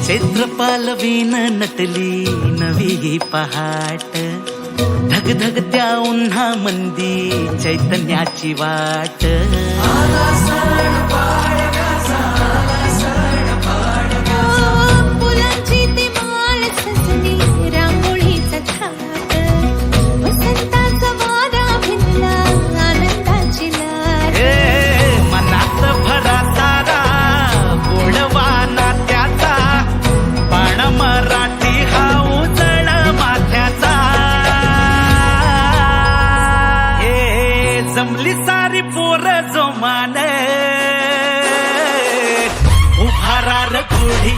चैत्रपालवीन नटली नवी पहाट, धगधगत्या उन्हा मंदी चैतन्याची वाट. फुलांची ती माळ सजली रांगोळीचा थाट, वसंताचा वारा भिनला आनंदाची लाट. मनात भरा सारा गोडवा नात्याचा, बाण मराठी हा उजळ माथ्याचा. जमली सारी पोर जोमाने, उभारा र गोडी